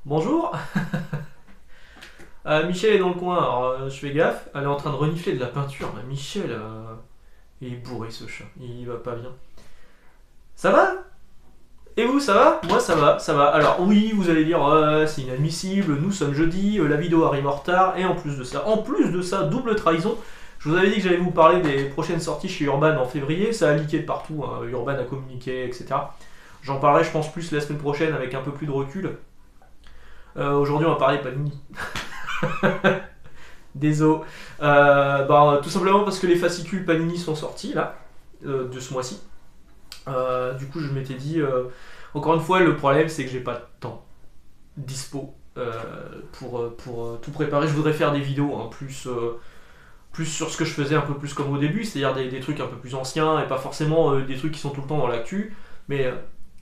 Bonjour. Michel est dans le coin, alors je fais gaffe. Elle est en train de renifler de la peinture. Michel, il est bourré ce chat, il va pas bien. Ça va? Et vous, ça va? Moi ça va, ça va. Alors oui, vous allez dire, c'est inadmissible, nous sommes jeudi, la vidéo arrive en retard, et en plus de ça, double trahison. Je vous avais dit que j'allais vous parler des prochaines sorties chez Urban en février, ça a leaké de partout, hein. Urban a communiqué, etc. J'en parlerai je pense plus la semaine prochaine avec un peu plus de recul. Aujourd'hui on va parler Panini. Désolé. Tout simplement parce que les fascicules Panini sont sortis là, de ce mois-ci. Du coup, je m'étais dit, encore une fois, le problème c'est que j'ai pas de temps dispo pour tout préparer. Je voudrais faire des vidéos hein, plus sur ce que je faisais un peu plus comme au début, c'est-à-dire des trucs un peu plus anciens et pas forcément des trucs qui sont tout le temps dans l'actu. Mais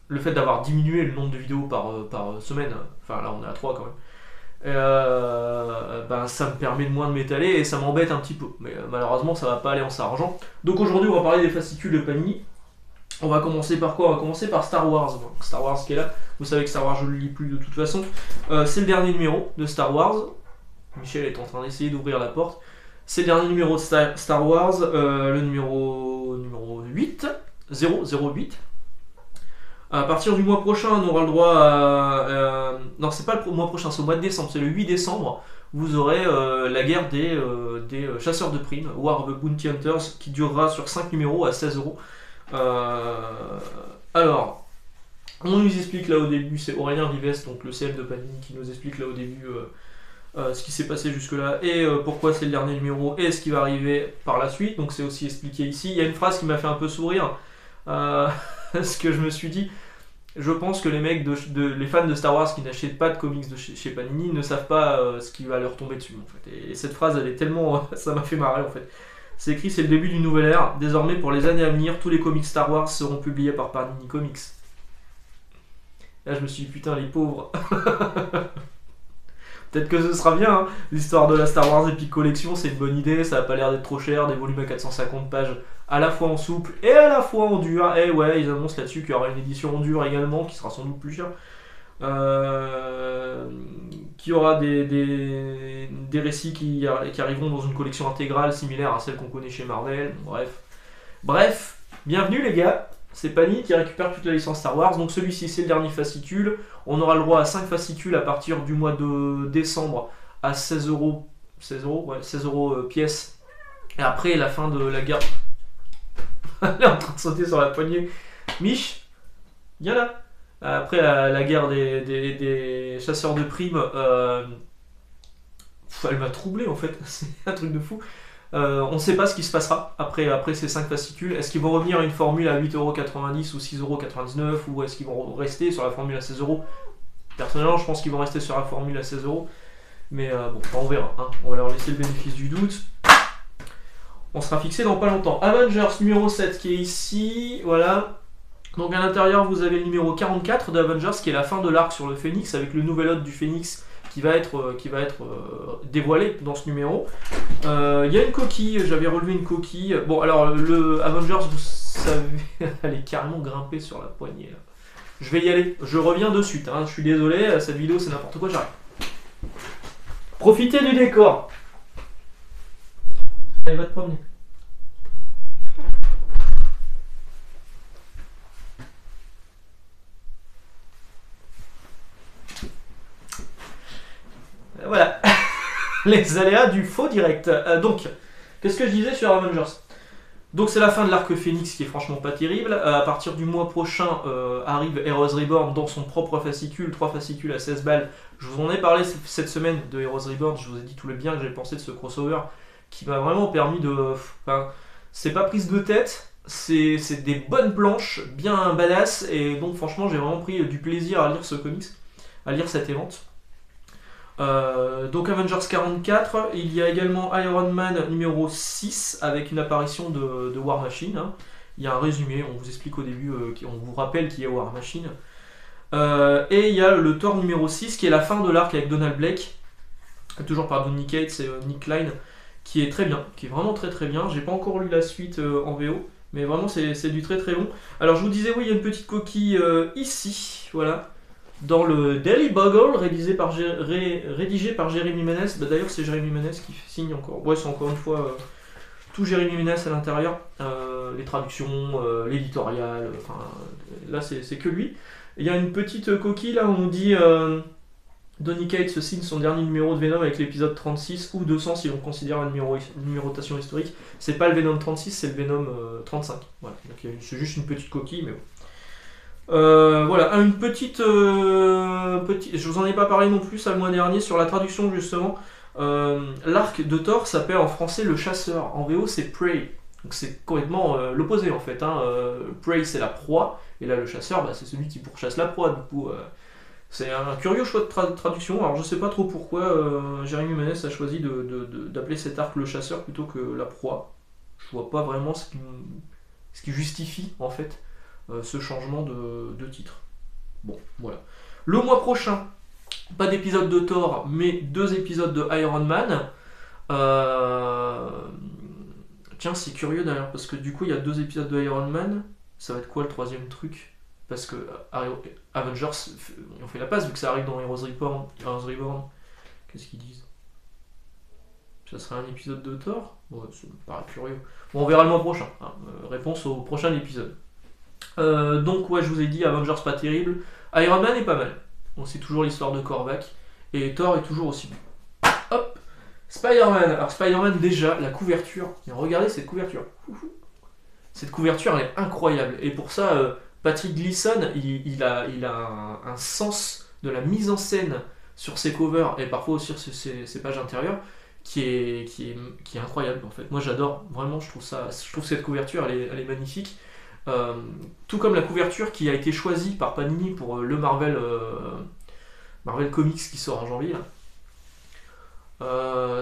le fait d'avoir diminué le nombre de vidéos par semaine, enfin là on est à 3 quand même. Ça me permet de moins de m'étaler et ça m'embête un petit peu. Mais malheureusement, ça va pas aller en s'arrangeant. Donc aujourd'hui, on va parler des fascicules de Panini. On va commencer par quoi? On va commencer par Star Wars. Bon, Star Wars qui est là. Vous savez que Star Wars, je le lis plus de toute façon. C'est le dernier numéro de Star Wars. Michel est en train d'essayer d'ouvrir la porte. C'est le dernier numéro de Star Wars, le numéro 8, 008. À partir du mois prochain, on aura le droit à. Non, c'est pas le mois prochain, c'est au mois de décembre, c'est le 8 décembre. Vous aurez la guerre des chasseurs de primes, War of the Bounty Hunters, qui durera sur 5 numéros à 16 euros. Alors, on nous explique là au début, c'est Aurélien Vives, donc le CM de Panini, qui nous explique là au début ce qui s'est passé jusque-là et pourquoi c'est le dernier numéro et ce qui va arriver par la suite. Donc, c'est aussi expliqué ici. Il y a une phrase qui m'a fait un peu sourire. Ce que je me suis dit, je pense que les mecs, les fans de Star Wars qui n'achètent pas de comics de chez Panini ne savent pas ce qui va leur tomber dessus en fait. Et cette phrase, elle est tellement, ça m'a fait marrer en fait. C'est écrit, c'est le début d'une nouvelle ère. Désormais, pour les années à venir, tous les comics Star Wars seront publiés par Panini Comics. Là, je me suis dit, putain, les pauvres. Peut-être que ce sera bien, hein. L'histoire de la Star Wars Epic Collection, c'est une bonne idée, ça a pas l'air d'être trop cher, des volumes à 450 pages à la fois en souple et à la fois en dur. Et ouais, ils annoncent là-dessus qu'il y aura une édition en dur également, qui sera sans doute plus chère. Qui aura des récits qui arriveront dans une collection intégrale similaire à celle qu'on connaît chez Marvel. Bref, bienvenue les gars. C'est Panini qui récupère toute la licence Star Wars. Donc celui-ci, c'est le dernier fascicule. On aura le droit à 5 fascicules à partir du mois de décembre à 16 euros. 16 euros, ouais, 16 euros pièce. Et après, la fin de la guerre. Elle est en train de sauter sur la poignée. Mich, viens là. Après la guerre des chasseurs de primes, elle m'a troublé en fait. C'est un truc de fou. On ne sait pas ce qui se passera après ces 5 fascicules. Est-ce qu'ils vont revenir à une formule à 8,90€ ou 6,99€ ou est-ce qu'ils vont rester sur la formule à 16€? Personnellement, je pense qu'ils vont rester sur la formule à 16€. Mais bon, on verra. Hein. On va leur laisser le bénéfice du doute. On sera fixé dans pas longtemps. Avengers numéro 7 qui est ici. Voilà. Donc à l'intérieur, vous avez le numéro 44 d'Avengers qui est la fin de l'arc sur le Phénix avec le nouvel hôte du Phénix qui va être dévoilé dans ce numéro. Il y a une coquille, j'avais relevé une coquille. Bon, alors le Avengers, vous savez, elle est carrément grimpée sur la poignée. Là. Je vais y aller, je reviens de suite. Hein. Je suis désolé, cette vidéo c'est n'importe quoi, j'arrête. Profitez du décor. Allez, va te promener. Voilà. Les aléas du faux direct. Donc, qu'est-ce que je disais sur Avengers? Donc c'est la fin de l'arc Phoenix qui est franchement pas terrible. À partir du mois prochain arrive Heroes Reborn dans son propre fascicule, 3 fascicules à 16 balles. Je vous en ai parlé cette semaine de Heroes Reborn, je vous ai dit tout le bien que j'ai pensé de ce crossover qui m'a vraiment permis de... Enfin, c'est pas prise de tête, c'est des bonnes planches, bien badass, et donc franchement j'ai vraiment pris du plaisir à lire ce comics, à lire cette évente. Donc Avengers 44, il y a également Iron Man numéro 6 avec une apparition de War Machine. Hein. Il y a un résumé, on vous explique au début, on vous rappelle qu'il y a War Machine. Et il y a le Thor numéro 6 qui est la fin de l'arc avec Donald Blake, toujours par Donny Cates et Nick Klein, qui est très bien, qui est vraiment très très bien. J'ai pas encore lu la suite en VO, mais vraiment c'est du très très bon. Alors je vous disais, oui, il y a une petite coquille ici, voilà. dans le Daily Bugle, rédigé par Jérémy Ménès. Bah, d'ailleurs, c'est Jérémy Ménès qui signe encore. Ouais, c'est encore une fois tout Jérémy Ménès à l'intérieur. Les traductions, l'éditorial, enfin, là, c'est que lui. Il y a une petite coquille là où on dit Donny Cates signe son dernier numéro de Venom avec l'épisode 36 ou 200 si on considère une numérotation historique. C'est pas le Venom 36, c'est le Venom 35. Voilà. Donc c'est juste une petite coquille, mais bon. Voilà, une petite, je vous en ai pas parlé non plus ça le mois dernier sur la traduction justement. L'arc de Thor s'appelle en français le chasseur, en VO c'est Prey, donc c'est complètement l'opposé en fait. Prey c'est la proie, et là le chasseur c'est celui qui pourchasse la proie, du coup c'est un curieux choix de traduction. Alors je sais pas trop pourquoi Jérémy Ménès a choisi d'appeler cet arc le chasseur plutôt que la proie. Je vois pas vraiment ce qui justifie en fait ce changement de titre. Bon, voilà. Le mois prochain, pas d'épisode de Thor, mais 2 épisodes de Iron Man. Tiens, c'est curieux d'ailleurs, parce que du coup, il y a 2 épisodes de Iron Man. Ça va être quoi le 3e truc? Parce que Avengers, on fait la passe vu que ça arrive dans Heroes Reborn. Qu'est-ce qu'ils disent? Ça serait un épisode de Thor? Ouais, ça me paraît curieux. Bon, on verra le mois prochain. Réponse au prochain épisode. Donc ouais, je vous ai dit, Avengers pas terrible. Iron Man est pas mal. Bon, c'est toujours l'histoire de Korvac. Et Thor est toujours aussi bon. Hop, Spider-Man. Alors Spider-Man déjà, la couverture. Et regardez cette couverture. Cette couverture elle est incroyable. Et pour ça, Patrick Gleason, il a un sens de la mise en scène sur ses covers et parfois aussi sur ses pages intérieures qui est incroyable en fait. Moi j'adore, vraiment je trouve cette couverture elle est magnifique. Tout comme la couverture qui a été choisie par Panini pour le Marvel Comics qui sort en janvier.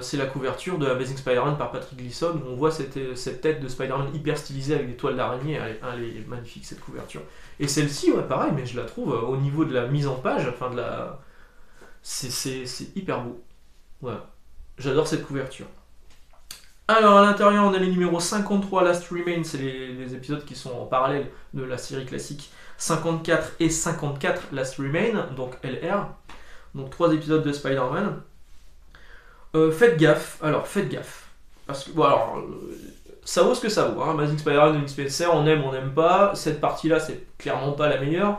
C'est la couverture de Amazing Spider-Man par Patrick Gleason où on voit cette tête de Spider-Man hyper stylisée avec des toiles d'araignée. Elle est magnifique cette couverture. Et celle-ci, ouais, pareil, mais je la trouve au niveau de la mise en page, enfin c'est hyper beau. Voilà. J'adore cette couverture. Alors à l'intérieur on a les numéros 53 Last Remain, c'est les épisodes qui sont en parallèle de la série classique, 54 et 54 Last Remain, donc LR, donc 3 épisodes de Spider-Man. Faites gaffe, parce que bon alors ça vaut ce que ça vaut, hein. Amazing Spider-Man de Nick Spencer, on aime, on n'aime pas, cette partie là c'est clairement pas la meilleure,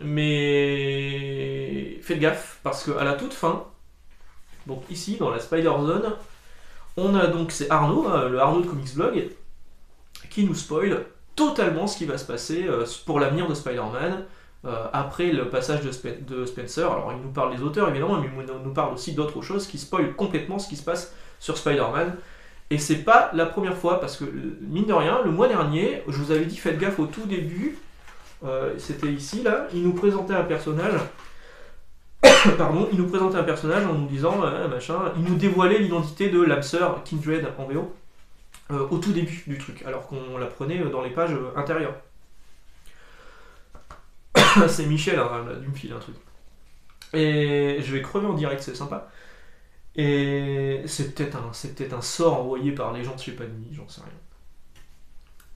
mais faites gaffe parce que à la toute fin, donc ici dans la Spider-Zone, on a donc, c'est Arnaud, le Arnaud de Comics Blog, qui nous spoil totalement ce qui va se passer pour l'avenir de Spider-Man après le passage de Spencer. Alors il nous parle des auteurs évidemment, mais il nous parle aussi d'autres choses qui spoilent complètement ce qui se passe sur Spider-Man. Et c'est pas la première fois, parce que mine de rien, le mois dernier, je vous avais dit faites gaffe au tout début, c'était ici là, il nous présentait un personnage. Pardon, il nous présentait un personnage en nous disant machin, il nous dévoilait l'identité de l'abseur Kindred en VO au tout début du truc, alors qu'on l'apprenait dans les pages intérieures. C'est Michel, hein, là, du me file un truc. Et je vais crever en direct, c'est sympa. Et c'est peut-être un sort envoyé par les gens de chez Panini, j'en sais rien.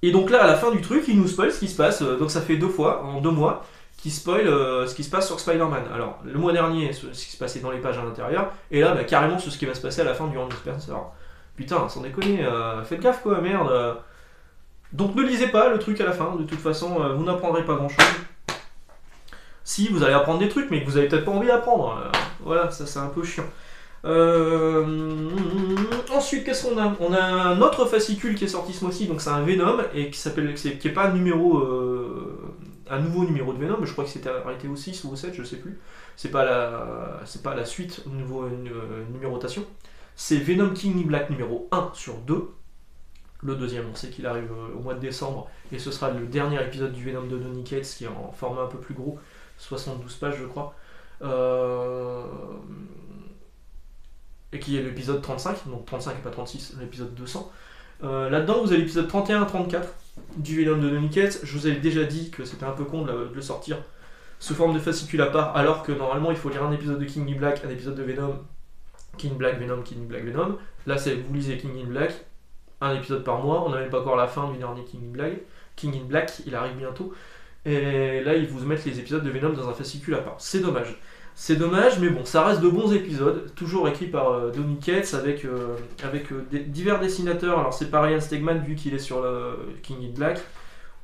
Et donc là, à la fin du truc, il nous spoil ce qui se passe, donc ça fait 2 fois, en 2 mois, qui spoil ce qui se passe sur Spider-Man. Alors, le mois dernier, ce qui se passait dans les pages à l'intérieur, et là, carrément, ce qui va se passer à la fin du Randy Spencer. Putain, sans déconner, faites gaffe quoi, merde. Donc ne lisez pas le truc à la fin, de toute façon, vous n'apprendrez pas grand-chose. Si, vous allez apprendre des trucs, mais que vous avez peut-être pas envie d'apprendre. Voilà, ça c'est un peu chiant. Ensuite, qu'est-ce qu'on a? On a un autre fascicule qui est sorti ce mois-ci, donc c'est un Venom, et qui est pas un nouveau numéro de Venom, je crois que c'était arrêté au 6 ou au 7, je sais plus. C'est pas la suite au niveau numérotation. C'est Venom King Black numéro 1 sur 2. Le deuxième, on sait qu'il arrive au mois de décembre, et ce sera le dernier épisode du Venom de Donny Cates, qui est en format un peu plus gros, 72 pages je crois. Et qui est l'épisode 35, donc 35 et pas 36, l'épisode 200. Là-dedans, vous avez l'épisode 31 et 34 du Venom de Donny Cates. Je vous avais déjà dit que c'était un peu con de le sortir sous forme de fascicule à part, alors que normalement il faut lire un épisode de King in Black, un épisode de Venom, King Black, Venom, King Black, Venom. Là, vous lisez King in Black, un épisode par mois. On n'a même pas encore la fin du dernier King in Black. King in Black, il arrive bientôt. Et là, ils vous mettent les épisodes de Venom dans un fascicule à part. C'est dommage. C'est dommage, mais bon, ça reste de bons épisodes, toujours écrits par Donny Cates avec divers dessinateurs. Alors c'est pas Ryan Stegman vu qu'il est sur le King in Black.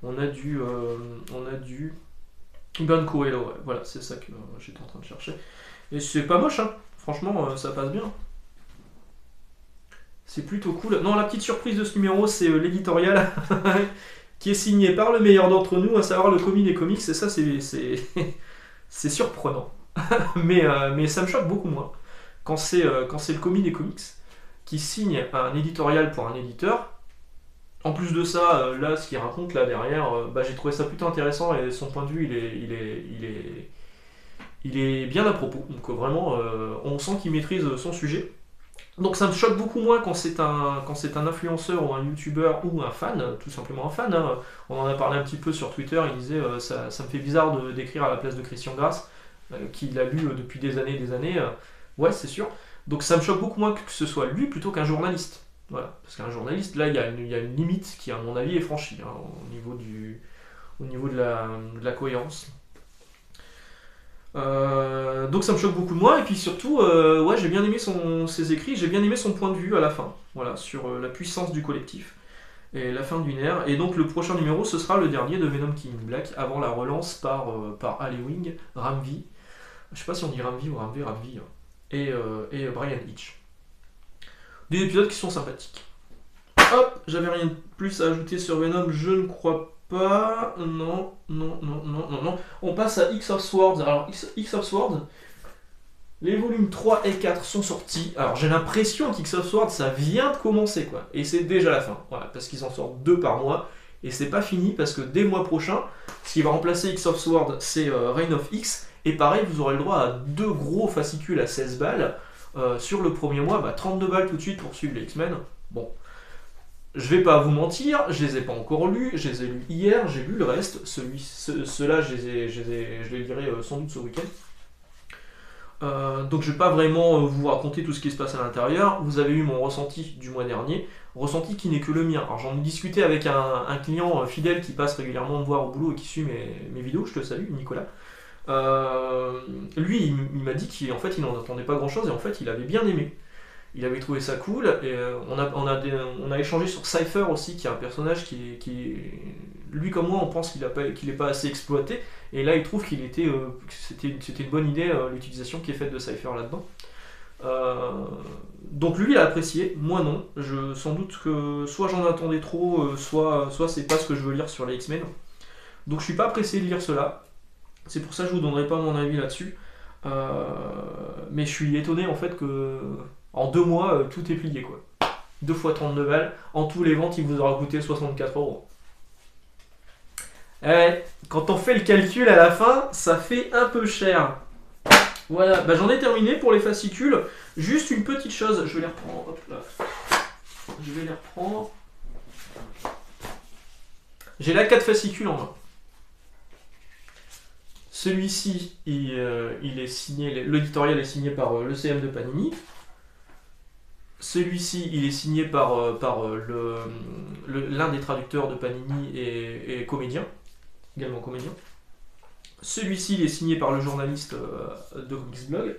On a du Ben Coelho, ouais. Voilà, c'est ça que j'étais en train de chercher. Et c'est pas moche, hein. Franchement, ça passe bien. C'est plutôt cool. Non, la petite surprise de ce numéro, c'est l'éditorial qui est signé par le meilleur d'entre nous, à savoir le commis des comics. Et ça, c'est surprenant. mais ça me choque beaucoup moins quand c'est le commis des comics qui signe un éditorial pour un éditeur. En plus de ça, là, ce qu'il raconte là derrière, j'ai trouvé ça plutôt intéressant et son point de vue, il est bien à propos. Donc vraiment, on sent qu'il maîtrise son sujet. Donc ça me choque beaucoup moins quand c'est un influenceur ou un youtubeur ou un fan, tout simplement un fan. Hein. On en a parlé un petit peu sur Twitter, il disait ça me fait bizarre d'écrire à la place de Christian Grasse, qui l'a lu depuis des années et des années. Ouais, c'est sûr. Donc ça me choque beaucoup moins que ce soit lui plutôt qu'un journaliste. Voilà, parce qu'un journaliste, là, il y a une limite qui, à mon avis, est franchie hein, au niveau de la cohérence. Donc ça me choque beaucoup moins, et puis surtout, ouais, j'ai bien aimé ses écrits, j'ai bien aimé son point de vue à la fin, voilà, sur la puissance du collectif et la fin d'une ère. Et donc le prochain numéro, ce sera le dernier de Venom King in Black, avant la relance par Ali Wing, Ramvi, je sais pas si on dit Ramvi ou Ramvi, hein, et Brian Hitch. Des épisodes qui sont sympathiques. Hop, j'avais rien de plus à ajouter sur Venom, je ne crois pas. Non. On passe à X of Swords. Alors, X of Swords, les volumes 3 et 4 sont sortis. Alors, j'ai l'impression qu'X of Swords, ça vient de commencer, quoi. Et c'est déjà la fin. Voilà, parce qu'ils en sortent 2 par mois. Et c'est pas fini, parce que dès le mois prochain, ce qui va remplacer X of Swords, c'est Reign of X. Et pareil, vous aurez le droit à 2 gros fascicules à 16 balles. Sur le premier mois, 32 balles tout de suite pour suivre les X-Men. Bon, je vais pas vous mentir, je les ai pas encore lus, je les ai lus hier, j'ai lu le reste. Ceux-là, je les lirai sans doute ce week-end. Donc je vais pas vraiment vous raconter tout ce qui se passe à l'intérieur. Vous avez eu mon ressenti du mois dernier, ressenti qui n'est que le mien. Alors j'en ai discuté avec un client fidèle qui passe régulièrement me voir au boulot et qui suit mes vidéos, je te salue Nicolas. Lui il m'a dit qu'en fait il n'en attendait pas grand chose et en fait il avait bien aimé, il avait trouvé ça cool. Et on a échangé sur Cypher aussi, qui est un personnage qui lui comme moi on pense qu'il est pas assez exploité, et là il trouve que c'était une bonne idée l'utilisation qui est faite de Cypher là-dedans. Donc lui il a apprécié, moi non. Sans doute que soit j'en attendais trop, soit c'est pas ce que je veux lire sur les X-Men. Donc je suis pas pressé de lire cela. C'est pour ça que je vous donnerai pas mon avis là-dessus. Mais je suis étonné en fait que en 2 mois tout est plié quoi. 2 fois 32 balles. En tous les ventes il vous aura coûté 64 euros. Quand on fait le calcul à la fin, ça fait un peu cher. Voilà, j'en ai terminé pour les fascicules. Juste une petite chose, je vais les reprendre. Hop là. Je vais les reprendre. J'ai là 4 fascicules en main. Celui-ci, il est signé, l'éditorial est signé par le CM de Panini. Celui-ci, il est signé par l'un des traducteurs de Panini et comédien, également comédien. Celui-ci, il est signé par le journaliste de Comics Blog.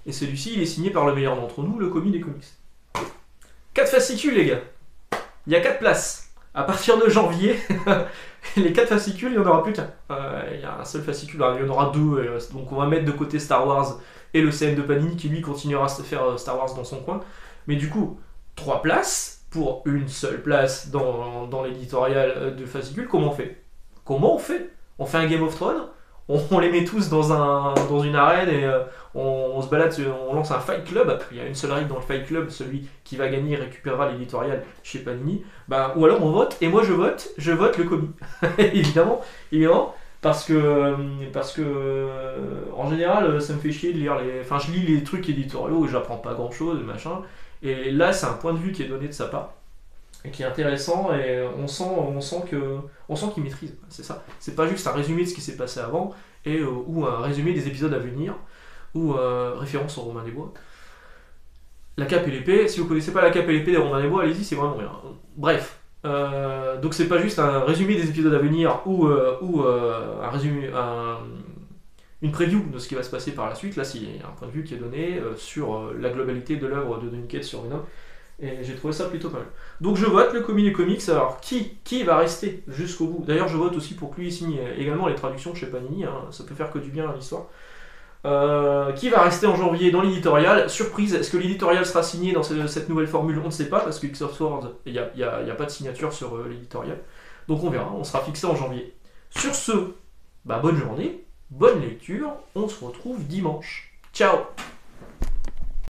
Et celui-ci, il est signé par le meilleur d'entre nous, le commis des comics. 4 fascicules, les gars. Il y a 4 places. À partir de janvier, les 4 fascicules, il n'y en aura plus qu'un. Il y a un seul fascicule, il y en aura 2. Donc on va mettre de côté Star Wars et le CM de Panini qui lui continuera à se faire Star Wars dans son coin. Mais du coup, 3 places pour une seule place dans l'éditorial de fascicules. Comment on fait On fait un Game of Thrones, on les met tous dans une arène et on se balade, on lance un Fight Club. Il y a une seule règle dans le Fight Club, celui qui va gagner récupérera l'éditorial chez Panini. Ou alors on vote, et moi je vote le commis. évidemment, parce que en général ça me fait chier de lire je lis les trucs éditoriaux et j'apprends pas grand chose, machin. Et là c'est un point de vue qui est donné de sa part et qui est intéressant, et on sent qu'il maîtrise, c'est ça. C'est pas juste un résumé de ce qui s'est passé avant, ou un résumé des épisodes à venir, ou référence au Romain des Bois. La cape et l'épée, si vous connaissez pas la cape et l'épée des Romain des Bois, allez-y, c'est vraiment bien. Bref, Donc c'est pas juste un résumé des épisodes à venir ou un résumé, une preview de ce qui va se passer par la suite. Là, c'est un point de vue qui est donné sur la globalité de l'œuvre de Donny Cates sur Venom. Et j'ai trouvé ça plutôt pas mal. Donc je vote le commis des comics. Alors qui va rester jusqu'au bout? D'ailleurs, je vote aussi pour que lui signe également les traductions chez Panini. Hein, ça peut faire que du bien à l'histoire. Qui va rester en janvier dans l'éditorial? Surprise, est-ce que l'éditorial sera signé dans cette nouvelle formule? On ne sait pas, parce que X of Swords, il n'y a pas de signature sur l'éditorial. Donc on verra, on sera fixé en janvier. Sur ce, bonne journée, bonne lecture, on se retrouve dimanche. Ciao!